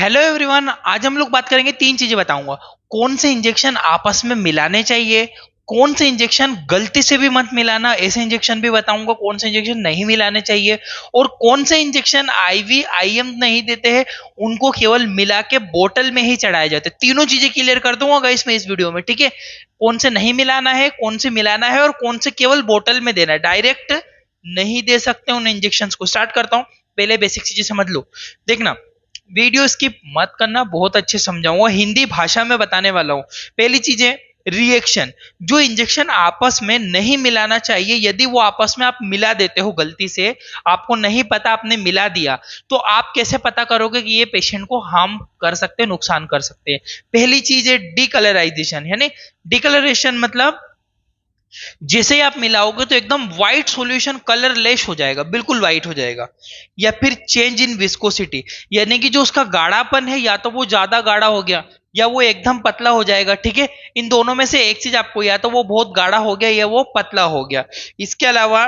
Hello everyone, आज हम लोग बात करेंगे। तीन चीजें बताऊंगा। कौन से इंजेक्शन आपस में मिलाने चाहिए, कौन से इंजेक्शन गलती से भी मत मिलाना, ऐसे इंजेक्शन भी बताऊंगा कौन से इंजेक्शन नहीं मिलाने चाहिए, और कौन से इंजेक्शन आईवी आईएम नहीं देते हैं, उनको केवल मिला के बोतल में ही चढ़ाए जाते हैं। तीनों चीजें क्लियर कर दूंगा गाइस मैं इस वीडियो में, ठीक है। कौन से नहीं मिलाना है, कौन से मिलाना है, और कौन से केवल बोतल में देना है, डायरेक्ट नहीं दे सकते उन इंजेक्शन को। स्टार्ट करता हूँ। पहले बेसिक चीजें समझ लो। देखना, वीडियो स्किप मत करना, बहुत अच्छे समझाऊंगा, हिंदी भाषा में बताने वाला हूं। पहली चीज है रिएक्शन। जो इंजेक्शन आपस में नहीं मिलाना चाहिए, यदि वो आपस में आप मिला देते हो गलती से, आपको नहीं पता आपने मिला दिया, तो आप कैसे पता करोगे कि ये पेशेंट को हार्म कर सकते हैं, नुकसान कर सकते हैं। पहली चीज है डिकलराइजेशन, यानी डिकलरेशन मतलब जैसे ही आप मिलाओगे तो एकदम व्हाइट सॉल्यूशन कलरलेस हो जाएगा, बिल्कुल व्हाइट हो जाएगा। या फिर चेंज इन विस्कोसिटी, यानी कि जो उसका गाढ़ापन है, या तो वो ज्यादा गाढ़ा हो गया या वो एकदम पतला हो जाएगा, ठीक है। इन दोनों में से एक चीज आपको, या तो वो बहुत गाढ़ा हो गया या वो पतला हो गया। इसके अलावा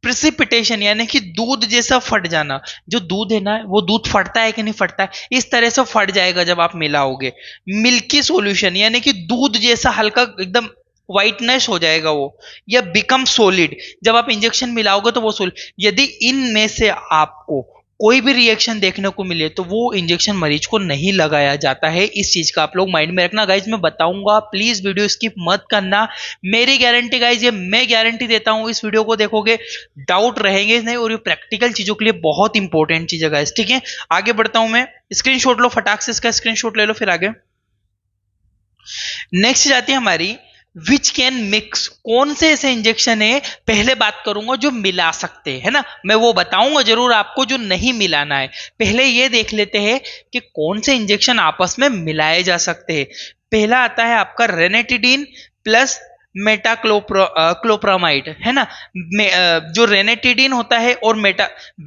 प्रिसिपिटेशन, यानी कि दूध जैसा फट जाना। जो दूध है ना, वो दूध फटता है कि नहीं फटता है, इस तरह से फट जाएगा जब आप मिलाओगे। मिल्की सॉल्यूशन, यानी कि दूध जैसा हल्का एकदम व्हाइटनेस हो जाएगा वो। या बिकम सॉलिड, जब आप इंजेक्शन मिलाओगे तो वो सॉलिड। यदि इनमें से आपको कोई भी रिएक्शन देखने को मिले तो वो इंजेक्शन मरीज को नहीं लगाया जाता है। इस चीज का आप लोग माइंड में रखना गाइज, मैं बताऊंगा, प्लीज वीडियो स्किप मत करना। मेरी गारंटी गाइज, ये मैं गारंटी देता हूं, इस वीडियो को देखोगे डाउट रहेंगे नहीं, और ये प्रैक्टिकल चीजों के लिए बहुत इंपॉर्टेंट चीज है गाइज, ठीक है। आगे बढ़ता हूं मैं। स्क्रीनशॉट लो, फटाक से इसका स्क्रीनशॉट ले लो, फिर आगे। नेक्स्ट जाती है हमारी विच कैन मिक्स। कौन से ऐसे इंजेक्शन है, पहले बात करूंगा जो मिला सकते हैं, है ना, मैं वो बताऊंगा जरूर आपको जो नहीं मिलाना है। पहले ये देख लेते हैं कि कौन से इंजेक्शन आपस में मिलाए जा सकते हैं। पहला आता है आपका रेनेटिडिन प्लस मेटाक्लोप्रामाइड, है ना। जो रेनेटिडिन होता है और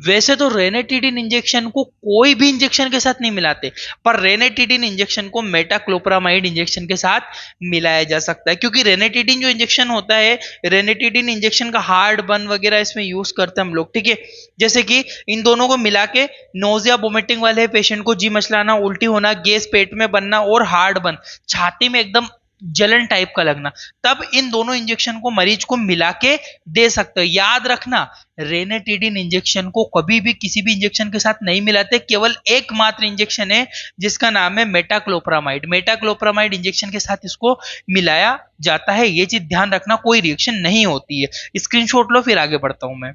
वैसे तो रेनेटिडिन इंजेक्शन को कोई भी इंजेक्शन के साथ नहीं मिलाते, पर रेनेटिडिन इंजेक्शन को मेटाक्लोप्रामाइड इंजेक्शन के साथ मिलाया जा सकता है, क्योंकि रेनेटिडिन जो इंजेक्शन होता है, रेनेटिडिन इंजेक्शन का हार्ड बर्न वगैरह इसमें यूज करते हैं हम लोग, ठीक है। जैसे कि इन दोनों को मिला के नोजिया वोमिटिंग वाले पेशेंट को जी मचलाना, उल्टी होना, गैस पेट में बनना और हार्ड बर्न, छाती में एकदम जलन टाइप का लगना, तब इन दोनों इंजेक्शन को मरीज को मिला के दे सकते हो। याद रखना, रेनेटिडिन इंजेक्शन को कभी भी किसी भी इंजेक्शन के साथ नहीं मिलाते, केवल एकमात्र इंजेक्शन है जिसका नाम है मेटाक्लोप्रामाइड। मेटाक्लोप्रामाइड इंजेक्शन के साथ इसको मिलाया जाता है, ये चीज ध्यान रखना, कोई रिएक्शन नहीं होती है। स्क्रीनशॉट लो, फिर आगे बढ़ता हूं मैं।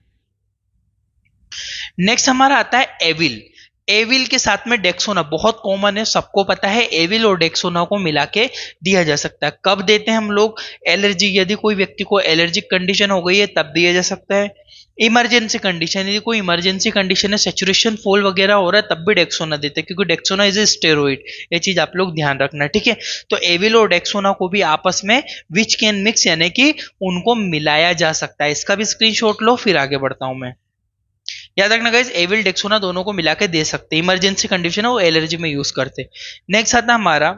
नेक्स्ट हमारा आता है एविल। एविल के साथ में डेक्सोना बहुत कॉमन है, सबको पता है। एविल और डेक्सोना को मिला के दिया जा सकता है। कब देते हैं हम लोग? एलर्जी, यदि कोई व्यक्ति को एलर्जिक कंडीशन हो गई है तब दिया जा सकता है। इमरजेंसी कंडीशन, यदि कोई इमरजेंसी कंडीशन है, सेचुरेशन फॉल वगैरह हो रहा है, तब भी डेक्सोना देते हैं, क्योंकि डेक्सोना इज ए स्टेरॉइड। ये चीज आप लोग ध्यान रखना, ठीक है। तो एविल और डेक्सोना को भी आपस में विच कैन मिक्स, यानी कि उनको मिलाया जा सकता है। इसका भी स्क्रीनशॉट लो, फिर आगे बढ़ता हूं मैं। याद रखना गाइस, एविल डेक्सोना दोनों को मिला के दे सकते हैं, इमरजेंसी कंडीशन है वो एलर्जी में यूज करते। नेक्स्ट आता है हमारा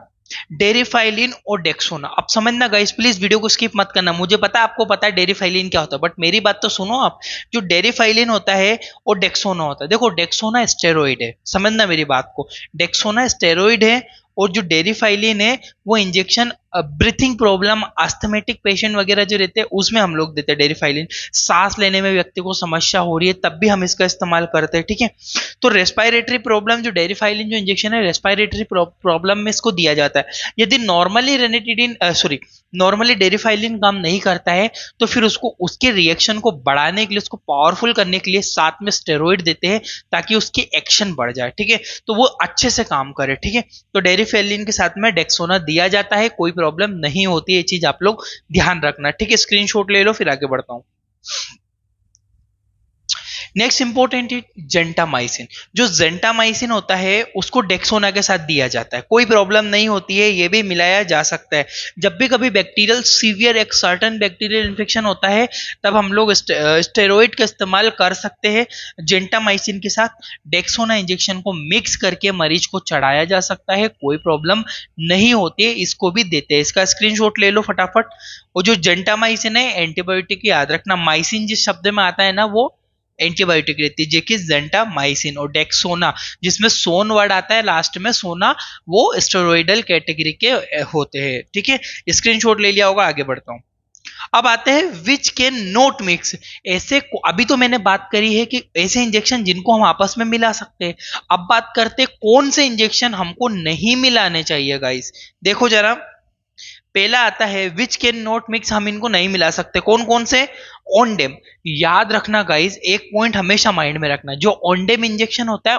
डेरिफाइलिन और डेक्सोना। अब समझना गाइस, प्लीज वीडियो को स्किप मत करना, मुझे पता है आपको पता है डेरिफाइलिन क्या होता है, बट मेरी बात तो सुनो आप। जो डेरिफाइलिन होता है और डेक्सोना होता है, देखो डेक्सोना स्टेरॉइड है, समझना मेरी बात को। डेक्सोना स्टेरॉइड है, और जो डेरिफाइलिन है वो injection breathing problem, asthmatic patient वगैरह जो रहते हैं उसमें हम लोग देते हैं डेरिफाइलिन। सांस लेने में व्यक्ति को समस्या हो रही है तब भी हम इसका इस्तेमाल करते हैं, ठीक है। तो रेस्पिरेटरी प्रॉब्लम, जो डेरिफाइलिन जो इंजेक्शन है, रेस्पिरेटरी प्रॉब्लम में इसको दिया जाता है। यदि नॉर्मली रेनिटिडिन नॉर्मली डेरिफाइलिन काम नहीं करता है, तो फिर उसको उसके रिएक्शन को बढ़ाने के लिए, उसको पावरफुल करने के लिए साथ में स्टेरॉइड देते हैं, ताकि उसकी एक्शन बढ़ जाए, ठीक है, तो वो अच्छे से काम करे, ठीक है। तो डेरिफाइलिन के साथ में डेक्सोना दिया जाता है, कोई प्रॉब्लम नहीं होती है, ये चीज आप लोग ध्यान रखना, ठीक है। स्क्रीनशॉट ले लो, फिर आगे बढ़ता हूं। नेक्स्ट इंपॉर्टेंट है जेंटामाइसिन। जो जेंटामाइसिन होता है उसको डेक्सोना के साथ दिया जाता है, कोई प्रॉब्लम नहीं होती है, ये भी मिलाया जा सकता है। जब भी कभी बैक्टीरियल सीवियर, एक सर्टन बैक्टीरियल इन्फेक्शन होता है, तब हम लोग स्टेरॉइड का इस्तेमाल कर सकते हैं। जेंटामाइसिन के साथ डेक्सोना इंजेक्शन को मिक्स करके मरीज को चढ़ाया जा सकता है, कोई प्रॉब्लम नहीं होती है, इसको भी देते हैं। इसका स्क्रीनशॉट ले लो फटाफट। और जो जेंटामाइसिन है एंटीबायोटिक, याद रखना, माइसिन जिस शब्द में आता है ना, वो एंटीबायोटिक रहती है, जो कि जेंटामाइसिन और डेक्सोना, जिसमें सोन वर्ड आता है लास्ट में, सोना, वो स्टेरॉइडल कैटेगरी के होते हैं। ठीक है, स्क्रीनशॉट ले लिया होगा, आगे बढ़ता हूँ। अब आते हैं विच कैन नॉट मिक्स। ऐसे अभी तो मैंने बात करी है कि ऐसे इंजेक्शन जिनको हम आपस में मिला सकते हैं। अब बात करते हैं कौन से इंजेक्शन हमको नहीं मिलाने चाहिए गाइस। देखो जरा, पहला आता है विच कैन नॉट मिक्स, हम इनको नहीं मिला सकते। कौन कौन से? ओंडेम। याद रखना गाइस, एक पॉइंट हमेशा माइंड में रखना, जो ओंडेम इंजेक्शन होता है,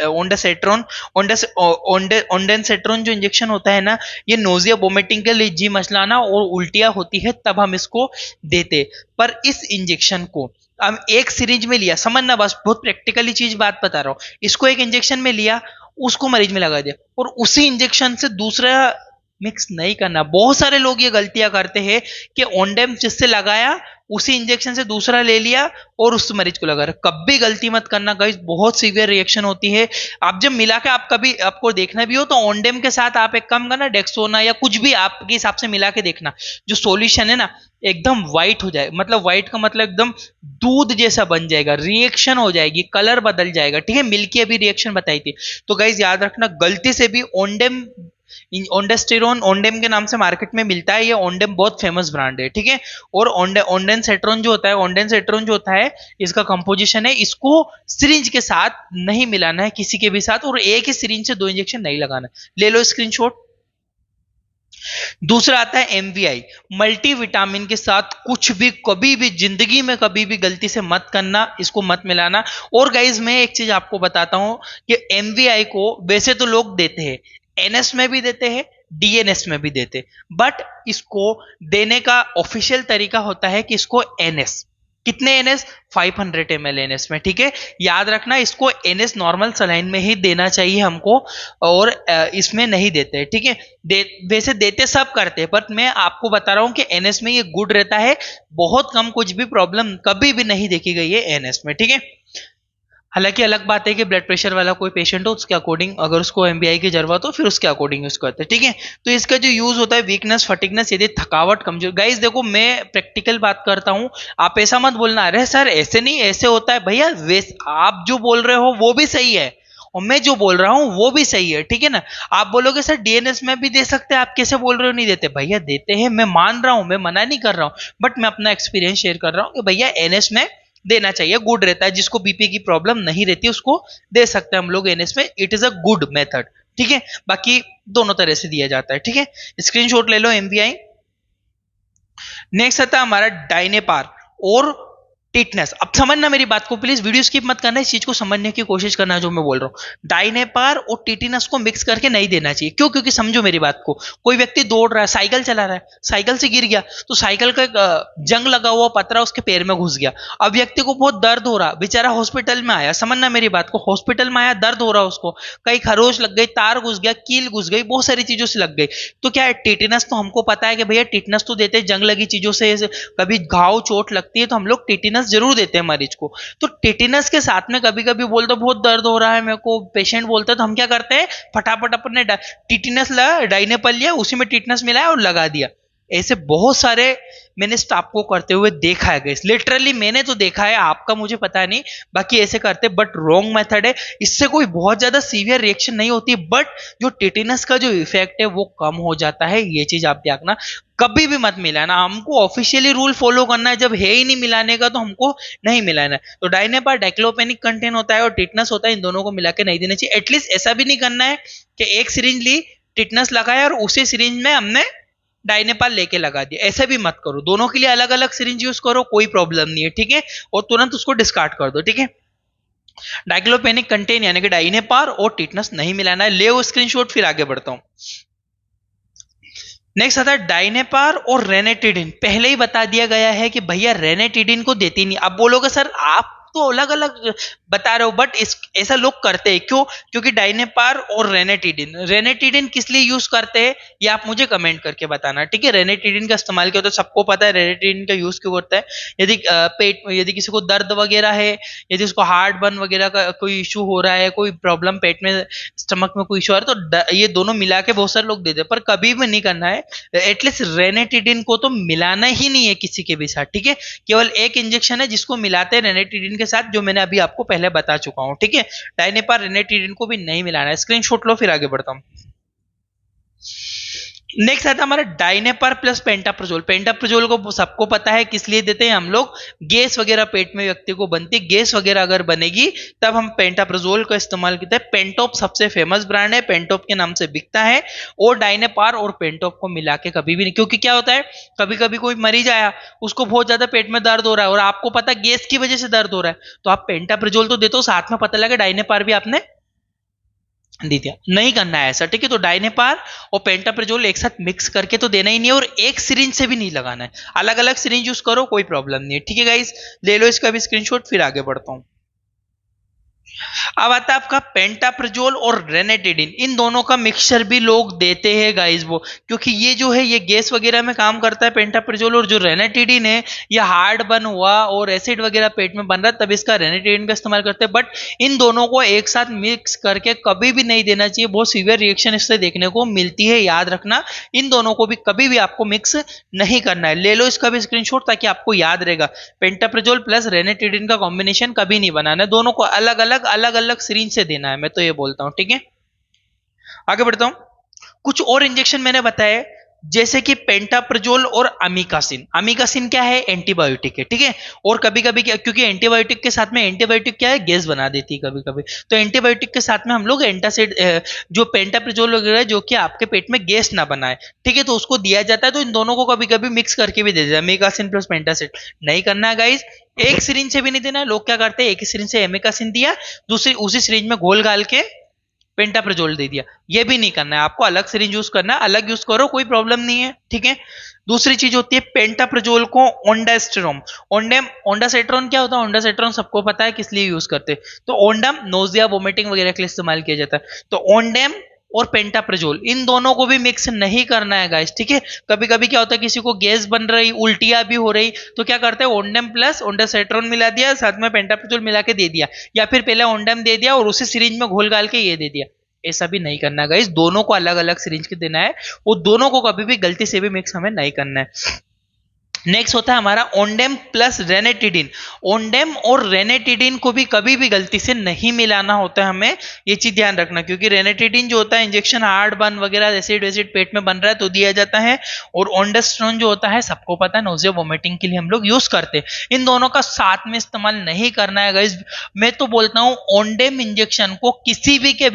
ओंडासेट्रोन, ओंडेनसेट्रोन जो इंजेक्शन होता है ना, ये नोजिया वोमिटिंग के लिए, जी मचलाना और उल्टियां होती है तब हम इसको देते। पर इस इंजेक्शन को हम एक सिरिंज में लिया, समझना बस, बहुत प्रैक्टिकली चीज बात बता रहा हूं। इसको एक इंजेक्शन में लिया, उसको मरीज में लगा दिया, और उसी इंजेक्शन से दूसरा मिक्स नहीं करना। बहुत सारे लोग ये गलतियां करते हैं कि ओंडेम जिससे लगाया उसी इंजेक्शन से दूसरा ले लिया और उस मरीज को लगा रहा। कभी गलती मत करना गाइस, बहुत सीवियर रिएक्शन होती है। आप जब मिला के, आप कभी आपको देखना भी हो तो ओंडेम के साथ आप एक काम करना, डेक्सोना या कुछ भी आपके हिसाब से मिला के देखना, जो सॉल्यूशन है ना एकदम व्हाइट हो जाए, मतलब व्हाइट का मतलब एकदम दूध जैसा बन जाएगा, रिएक्शन हो जाएगी, कलर बदल जाएगा। ठीक है, मिल्की अभी रिएक्शन बताई थी। तो गाइस याद रखना, गलती से भी ओंडेम, ओंडेस्टेरोन ओंडेम के नाम से मार्केट में मिलता है, ये ओंडेम बहुत फेमस ब्रांड है। ठीक है, और ओंडेनसेट्रोन जो होता है, ओंडेनसेट्रोन जो होता है, इसका कंपोजिशन है, इसको सिरिंज के साथ नहीं मिलाना है किसी के भी साथ, और एक ही सिरिंज से 2 इंजेक्शन नहीं लगाना। ले लो स्क्रीनशॉट। दूसरा आता है एमवीआई, मल्टीविटामिन के साथ कुछ भी कभी भी जिंदगी में कभी भी गलती से मत करना, इसको मत मिलाना। और गाइज मैं एक चीज आपको बताता हूं कि एमवीआई को वैसे तो लोग देते हैं, एनएस में भी देते हैं, डीएनएस में भी देते, बट इसको देने का ऑफिशियल तरीका होता है कि इसको एनएस, कितने एनएस? 500 ml एनएस में। ठीक है, याद रखना, इसको एनएस नॉर्मल सलाइन में ही देना चाहिए हमको, और इसमें नहीं देते। ठीक है, वैसे देते सब करते हैं, पर मैं आपको बता रहा हूं कि एनएस में ये गुड रहता है, बहुत कम, कुछ भी प्रॉब्लम कभी भी नहीं देखी गई है एनएस में। ठीक है, हालांकि अलग बात है कि ब्लड प्रेशर वाला कोई पेशेंट हो, उसके अकॉर्डिंग अगर उसको एमबीआई की जरूरत हो फिर उसके अकॉर्डिंग यूज करते हैं। ठीक है, तो इसका जो यूज होता है, वीकनेस, फटिकनेस, यदि थकावट, कमजोर। गाइस देखो, मैं प्रैक्टिकल बात करता हूं, आप ऐसा मत बोलना अरे सर ऐसे नहीं ऐसे होता है। भैया आप जो बोल रहे हो वो भी सही है, और मैं जो बोल रहा हूं वो भी सही है। ठीक है ना, आप बोलोगे सर डीएनएस में भी दे सकते हैं, आप कैसे बोल रहे हो नहीं देते? भैया देते हैं, मैं मान रहा हूं, मैं मना नहीं कर रहा हूं, बट मैं अपना एक्सपीरियंस शेयर कर रहा हूं कि भैया एनएस में देना चाहिए, गुड रहता है। जिसको बीपी की प्रॉब्लम नहीं रहती उसको दे सकते हैं हम लोग एनएस में, it is a good method. ठीक है, बाकी दोनों तरह से दिया जाता है। ठीक है, स्क्रीनशॉट ले लो एमवीआई। नेक्स्ट आता है हमारा डाइनेपार और टिटनस। अब समझना मेरी बात को, प्लीज वीडियो स्किप मत करना, इस चीज को समझने की कोशिश करना जो मैं बोल रहा हूँ। डाइनेपार और टिटनस को मिक्स करके नहीं देना चाहिए। क्यों? क्योंकि समझो मेरी बात को, कोई व्यक्ति दौड़ रहा है, साइकिल चला रहा है, साइकिल से गिर गया, तो साइकिल का जंग लगा हुआ पतरा उसके पैर में घुस गया। अब व्यक्ति को बहुत दर्द हो रहा, बेचारा हॉस्पिटल में आया, समझना मेरी बात को, हॉस्पिटल में आया, दर्द हो रहा उसको, कहीं खरोच लग गई, तार घुस गया, कील घुस गई, बहुत सारी चीजों से लग गई। तो क्या है, टिटनस तो हमको पता है कि भैया टिटनस तो देते, जंग लगी चीजों से कभी घाव चोट लगती है तो हम लोग टिटनस जरूर देते हैं मरीज को। तो टिटनस के साथ में कभी कभी बोल दो बहुत दर्द हो रहा है मेरे को, पेशेंट बोलता है, तो हम क्या करते हैं, फटाफट अपने टिटनस डाइनेपल लिया, उसी में टिटनस मिलाया और लगा दिया। ऐसे बहुत सारे मैंने स्टाफ को करते हुए देखा है गाइस, लिटरली मैंने तो देखा है, आपका मुझे पता नहीं, बाकी ऐसे करते, बट रॉन्ग मेथड है। इससे कोई बहुत ज्यादा सीवियर रिएक्शन नहीं होती, बट जो टिटनस का जो इफेक्ट है वो कम हो जाता है। ये चीज आप देखना, कभी भी मत मिलाना, हमको ऑफिशियली रूल फॉलो करना है, जब है ही नहीं मिलाने का तो हमको नहीं मिलाना है। तो डाइनेपार डाइक्लोपेनिक कंटेंट होता है और टिटनस होता है, इन दोनों को मिला के नहीं देना चाहिए। एटलीस्ट ऐसा भी नहीं करना है कि एक सिरिंज ली, टिटनस लगाया और उसी सिरिंज में हमने डाइनेपाल लेके लगा दिया, ऐसे भी मत करो। दोनों के लिए अलग अलग सिरिंज यूज करो, कोई प्रॉब्लम नहीं है। ठीक है, और तुरंत उसको डिस्कार्ड कर दो। ठीक है, डाइक्लोपेनिक कंटेन यानी कि डाइनेपार और टिटनस नहीं मिलाना है। ले वो स्क्रीनशॉट, फिर आगे बढ़ता हूं। नेक्स्ट आता है डाइनेपार और रेनेटिडिन। पहले ही बता दिया गया है कि भैया रेनेटिडिन को देती नहीं। अब बोलोगे सर आप तो अलग अलग बता रहे हो, बट ऐसा लोग करते हैं क्यों? क्योंकि डाइनेपार और रेनेटिडिन किस लिए यूज करते हैं ये आप मुझे कमेंट करके बताना। ठीक है, रेनेटिडिन का इस्तेमाल क्यों होता है सबको पता है, रेनेटिडिन का यूज क्यों करता है। यदि यदि किसी को दर्द वगैरह है, यदि उसको हार्ट बर्न वगैरह का कोई इशू हो रहा है, कोई प्रॉब्लम पेट में, स्टमक में कोई इशू आ रहा है, तो ये दोनों मिला के बहुत सारे लोग देते हैं, पर कभी भी नहीं करना है। एटलीस्ट रेनेटिडिन को तो मिलाना ही नहीं है किसी के भी साथ। ठीक है, केवल एक इंजेक्शन है जिसको मिलाते हैं, रेनेटिडिन के साथ, जो मैंने अभी आपको पहले बता चुका हूँ, ठीक है। डाइनेपार रेनिटिडिन को भी नहीं मिलाना है। स्क्रीनशॉट लो, फिर आगे बढ़ता हूँ। नेक्स्ट आता है हमारा डाइनेपार प्लस पेंटाप्रोजोल। पेंटाप्रोजोल को सबको पता है किस लिए देते हैं हम लोग, गैस वगैरह पेट में व्यक्ति को बनती है, गैस वगैरह अगर बनेगी तब हम पेंटाप्रोजोल का इस्तेमाल करते हैं। पेंटॉप सबसे फेमस ब्रांड है, पेंटॉप के नाम से बिकता है। और डाइनेपार और पेंटॉप को मिला के कभी भी नहीं, क्योंकि क्या होता है कभी कभी कोई मरीज आया, उसको बहुत ज्यादा पेट में दर्द हो रहा है और आपको पता गैस की वजह से दर्द हो रहा है, तो आप पेंटाप्रोजोल तो देते हो, साथ में पता लगा डाइनेपार भी आपने दे दिया। नहीं करना है ऐसा, ठीक है। तो डाइनेपार और पेंटाप्रोजोल एक साथ मिक्स करके तो देना ही नहीं है, और एक सिरिंज से भी नहीं लगाना है, अलग अलग सिरिंज यूज करो, कोई प्रॉब्लम नहीं है, ठीक है गाइस। ले लो इसका भी स्क्रीनशॉट, फिर आगे बढ़ता हूं। अब आता है आपका पेंटाप्रोजोल और रेनेटिडिन, इन दोनों का मिक्सचर भी लोग देते हैं गाइस वो, क्योंकि ये जो है ये गैस वगैरह में काम करता है पेंटाप्रोजोल, और जो रेनेटिडिन है ये हार्ड बन हुआ और एसिड वगैरह पेट में बन रहा है तब इसका रेनेटिडिन का इस्तेमाल करते हैं। बट इन दोनों को एक साथ मिक्स करके कभी भी नहीं देना चाहिए, बहुत सीवियर रिएक्शन इससे देखने को मिलती है, याद रखना। इन दोनों को भी कभी भी आपको मिक्स नहीं करना है। ले लो इसका भी स्क्रीनशॉट ताकि आपको याद रहेगा, पेंटाप्रोजोल प्लस रेनेटिडिन का कॉम्बिनेशन कभी नहीं बनाना है, दोनों को अलग अलग अलग अलग सिरिंज से देना है, मैं तो ये बोलता हूं, ठीक है। आगे बढ़ता हूं। कुछ और इंजेक्शन मैंने बताए, जैसे कि पेंटाप्रोजोल और अमीकासिन। अमीकासिन क्या है, एंटीबायोटिक है, ठीक है। और कभी कभी क्या, क्योंकि एंटीबायोटिक के साथ में, एंटीबायोटिक क्या है, गैस बना देती है कभी कभी, तो एंटीबायोटिक के साथ में हम लोग एंटासिड, जो पेंटाप्रोजोल वगैरह है जो कि आपके पेट में गैस ना बनाए, ठीक है, तो उसको दिया जाता है। तो इन दोनों को कभी कभी मिक्स करके भी दे देता है, अमीकासिन प्लस पेंटासिड। नहीं करना है गाइस, एक सिरिंज से भी नहीं देना है। लोग क्या करते हैं, एक ही सिरिंज से एमिकासिन दिया, दूसरी उसी सिरिंज में घोल घाल के पेंटाप्रोजोल दे दिया, ये भी नहीं करना है आपको, अलग सिरिंज यूज करना है, अलग यूज करो, कोई प्रॉब्लम नहीं है, ठीक है। दूसरी चीज होती है पेंटाप्रोजोल को ओंडास्टेरोन। ओंडेम, ओंडासेट्रोन क्या होता है, ओंडासेट्रोन सबको पता है किस लिए यूज करते हैं, तो ओंडम नोजिया वोमिटिंग वगैरह के लिए इस्तेमाल किया जाता है। तो ओंडेम और पेंटाप्रोजोल इन दोनों को भी मिक्स नहीं करना है गाइस, ठीक है। कभी कभी क्या होता है किसी को गैस बन रही, उल्टियां भी हो रही, तो क्या करते हैं, ओंडेम प्लस ओंडासेट्रोन मिला दिया, साथ में पेंटाप्रोजोल मिला के दे दिया, या फिर पहले ओंडेम दे दिया और उसी सिरिंज में घोल घाल के ये दे दिया। ऐसा भी नहीं करना गाइस, दोनों को अलग अलग सिरिंज के देना है, वो दोनों को कभी भी गलती से भी मिक्स हमें नहीं करना है। नेक्स्ट होता है हमारा ओंडेम प्लस रेनेटिडिन। ओंडेम और रेनेटिडिन को भी कभी भी गलती से नहीं मिलाना होता है, हमें ये चीज ध्यान रखना, क्योंकि रेनेटिडिन जो होता है इंजेक्शन हार्ड बन वगैरह एसिड वेसिड पेट में बन रहा है तो दिया जाता है, और ओंडास्टेरोन जो होता है सबको पता है नोजिया वोमिटिंग के लिए हम लोग यूज करते हैं। इन दोनों का साथ में इस्तेमाल नहीं करना है गाइस। मैं तो बोलता हूँ ओंडेम इंजेक्शन को किसी के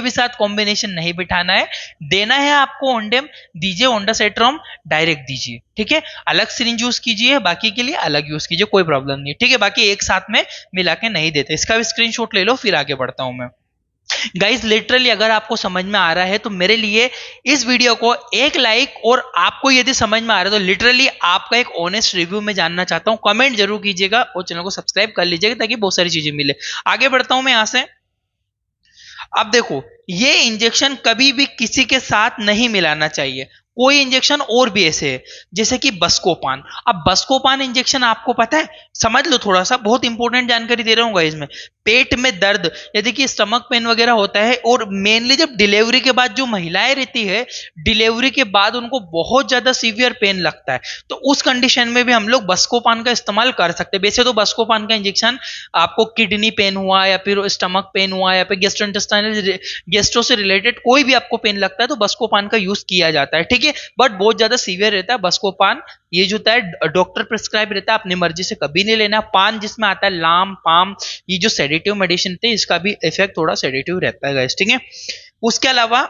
भी साथ कॉम्बिनेशन नहीं बिठाना है, देना है आपको ओंडेम, दीजिए ओंडासेट्रोम डायरेक्ट दीजिए, ठीक है। अलग सिरिंज यूज कीजिए, बाकी के लिए अलग यूज कीजिए, कोई प्रॉब्लम नहीं, ठीक है। बाकी एक साथ में मिला के नहीं देते। इसका भी स्क्रीनशॉट ले लो, फिर आगे बढ़ता हूं मैं। गाइस लिटरली अगर आपको समझ में आ रहा है तो मेरे लिए इस वीडियो को एक लाइक, और आपको यदि समझ में आ रहा है तो लिटरली आपका एक ऑनेस्ट रिव्यू में जानना चाहता हूं, कमेंट जरूर कीजिएगा और चैनल को सब्सक्राइब कर लीजिएगा ताकि बहुत सारी चीजें मिले। आगे बढ़ता हूं मैं यहां से। अब देखो, ये इंजेक्शन कभी भी किसी के साथ नहीं मिलाना चाहिए। कोई इंजेक्शन और भी ऐसे है, जैसे कि बस्कोपान। अब बस्कोपान इंजेक्शन आपको पता है, समझ लो, थोड़ा सा बहुत इंपॉर्टेंट जानकारी दे रहा हूँ इसमें। पेट में दर्द, यदि कि स्टमक पेन वगैरह होता है, और मेनली जब डिलीवरी के बाद जो महिलाएं रहती है, डिलीवरी के बाद उनको बहुत ज्यादा सीवियर पेन लगता है, तो उस कंडीशन में भी हम लोग बस्कोपान का इस्तेमाल कर सकते हैं। वैसे तो बस्कोपान का इंजेक्शन आपको किडनी पेन हुआ या फिर स्टमक पेन हुआ या फिर गैस्ट्रोइंटेस्टाइनल, गैस्ट्रो से रिलेटेड कोई भी आपको पेन लगता है तो बस्कोपान का यूज किया जाता है, ठीक है। बट बहुत ज्यादा सीवियर रहता है बस्कोपान, ये जो होता है डॉक्टर प्रिस्क्राइब रहता है, अपनी मर्जी से कभी नहीं लेना। पान जिसमें आता है लाम पाम, ये जो सेडेटिव मेडिसिन थे, इसका भी इफेक्ट थोड़ा सेडेटिव रहता है गाइस, ठीक है। उसके अलावा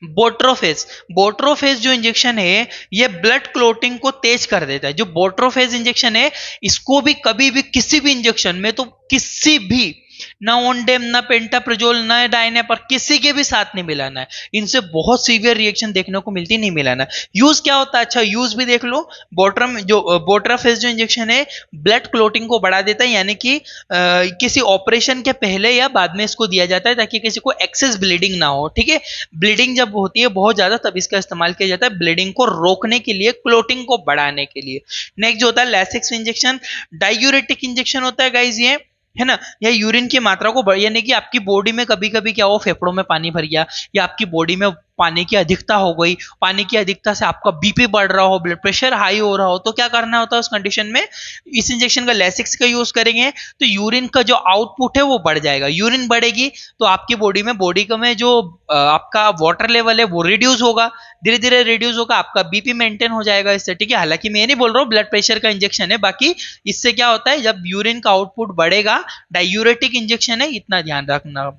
बोट्रोफेज, बोट्रोफेज जो इंजेक्शन है ये ब्लड क्लोटिंग को तेज कर देता है। जो बोट्रोफेज इंजेक्शन है इसको भी कभी भी किसी भी इंजेक्शन में, तो किसी भी, ना ओंडेम ना पेंटाप्रोजोल ना डाइनेपार, किसी के भी साथ नहीं मिलाना है, इनसे बहुत सीवियर रिएक्शन देखने को मिलती, नहीं मिलाना है। यूज क्या होता है, अच्छा यूज भी देख लो। बोट्रोफेज जो इंजेक्शन है ब्लड क्लोटिंग को बढ़ा देता है, यानी कि किसी ऑपरेशन के पहले या बाद में इसको दिया जाता है ताकि किसी को एक्सेस ब्लीडिंग ना हो, ठीक है। ब्लीडिंग जब होती है बहुत ज्यादा तब इसका इस्तेमाल किया जाता है, ब्लीडिंग को रोकने के लिए, क्लोटिंग को बढ़ाने के लिए। नेक्स्ट जो होता है लैसिक्स इंजेक्शन, डायूरेटिक इंजेक्शन होता है गाइज ये, है ना। यह यूरिन की मात्रा को यानी कि आपकी बॉडी में कभी कभी क्या हो, फेफड़ों में पानी भर गया या आपकी बॉडी में पानी की अधिकता हो गई, पानी की अधिकता से आपका बीपी बढ़ रहा हो, ब्लड प्रेशर हाई हो रहा हो, तो क्या करना होता है उस कंडीशन में? इस इंजेक्शन का लेसिक्स का यूज करेंगे तो यूरिन का जो आउटपुट है वो बढ़ जाएगा। यूरिन बढ़ेगी तो आपकी बॉडी में जो आपका वाटर लेवल है वो रिड्यूस होगा, धीरे धीरे रिड्यूस होगा, आपका बीपी मेंटेन हो जाएगा इससे, ठीक है। हालांकि मैं ये नहीं बोल रहा हूँ ब्लड प्रेशर का इंजेक्शन है, बाकी इससे क्या होता है, जब यूरिन का आउटपुट बढ़ेगा, डायूरेटिक इंजेक्शन है, इतना ध्यान रखना।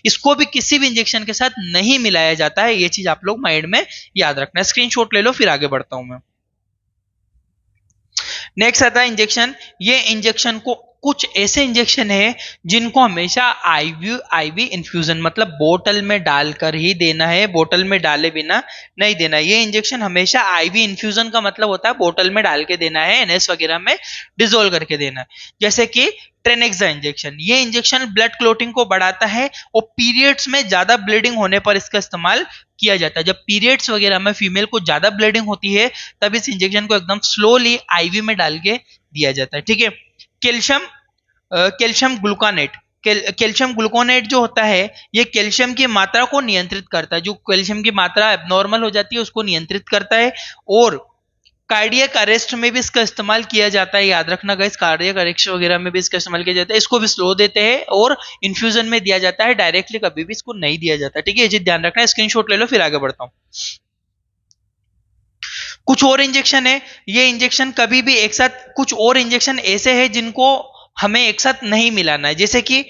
इसको भी किसी भी इंजेक्शन के साथ नहीं मिलाया जाता है, ये चीज आप लोग माइंड में याद रखना। स्क्रीनशॉट ले लो, फिर आगे बढ़ता हूं मैं। नेक्स्ट आता है इंजेक्शन। ये इंजेक्शन को कुछ ऐसे इंजेक्शन है जिनको हमेशा आईवी आईवी इन्फ्यूजन मतलब बोतल में डालकर ही देना है, बोतल में डाले बिना नहीं देना। ये इंजेक्शन हमेशा आईवी इन्फ्यूजन का मतलब होता है बोतल में डाल के देना है, एनएस वगैरह में डिजोल्व करके देना है। जैसे कि ट्रेनेक्सा इंजेक्शन, ये इंजेक्शन ब्लड क्लोटिंग को बढ़ाता है और पीरियड्स में ज्यादा ब्लीडिंग होने पर इसका इस्तेमाल किया जाता है। जब पीरियड्स वगैरह में फीमेल को ज्यादा ब्लीडिंग होती है तब इस इंजेक्शन को एकदम स्लोली आईवी में डाल के दिया जाता है, ठीक है। कैल्शियम कैल्शियम ग्लूकानेट, कैल्शियम ग्लूकोनेट जो होता है ये कैल्शियम की मात्रा को नियंत्रित करता है। जो कैल्शियम की मात्रा एबनॉर्मल हो जाती है उसको नियंत्रित करता है। और कार्डियक अरेस्ट में भी इसका इस्तेमाल किया जाता है, याद रखना गाइस, कार्डियक अरेस्ट वगैरह में भी इसका इस्तेमाल किया जाता है। इसको भी स्लो देते हैं और इन्फ्यूजन में दिया जाता है, डायरेक्टली कभी भी इसको नहीं दिया जाता, ठीक है। ये चीज ध्यान रखना है। स्क्रीनशॉट ले लो, फिर आगे बढ़ता हूँ। कुछ और इंजेक्शन है, ये इंजेक्शन कभी भी एक साथ, कुछ और इंजेक्शन ऐसे है जिनको हमें एक साथ नहीं मिलाना है। जैसे कि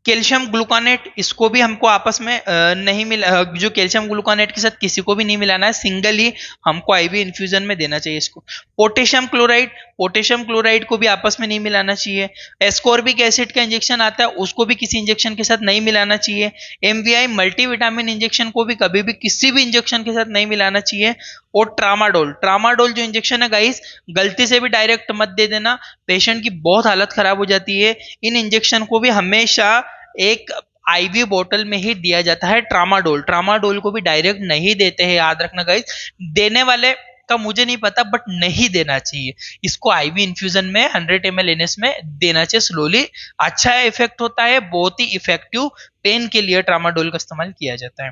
कैल्शियम ग्लूकानेट, इसको भी हमको आपस में नहीं मिला, जो कैल्शियम ग्लूकानेट के साथ किसी को भी नहीं मिलाना है, सिंगल ही हमको आईवी इन्फ्यूजन में देना चाहिए इसको। पोटेशियम क्लोराइड, पोटेशियम क्लोराइड को भी आपस में नहीं मिलाना चाहिए। एस्कॉर्बिक एसिड का इंजेक्शन आता है, उसको भी किसी इंजेक्शन के साथ नहीं मिलाना चाहिए। एमवीआई मल्टीविटामिन इंजेक्शन को भी कभी भी किसी भी इंजेक्शन के साथ नहीं मिलाना चाहिए। और ट्रामाडोल, ट्रामाडोल जो इंजेक्शन है गाइस, गलती से भी डायरेक्ट मत दे देना, पेशेंट की बहुत हालत खराब हो जाती है। इन इंजेक्शन को भी हमेशा एक आईवी बोतल में ही दिया जाता है। ट्रामाडोल, ट्रामाडोल को भी डायरेक्ट नहीं देते हैं, याद रखना गाइस। देने वाले का मुझे नहीं पता, बट नहीं देना चाहिए इसको। आईवी इन्फ्यूजन में 100 ml एनएस में देना चाहिए स्लोली। अच्छा इफेक्ट होता है, बहुत ही इफेक्टिव पेन के लिए ट्रामाडोल का इस्तेमाल किया जाता है।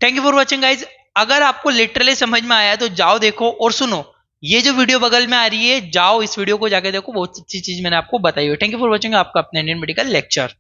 Thank you for watching guys. अगर आपको लिटरली समझ में आया तो जाओ देखो और सुनो, ये जो वीडियो बगल में आ रही है, जाओ इस वीडियो को जाके देखो, बहुत अच्छी चीज मैंने आपको बताई हुई। थैंक यू फॉर वॉचिंग, आपका अपना इंडियन मेडिकल लेक्चर।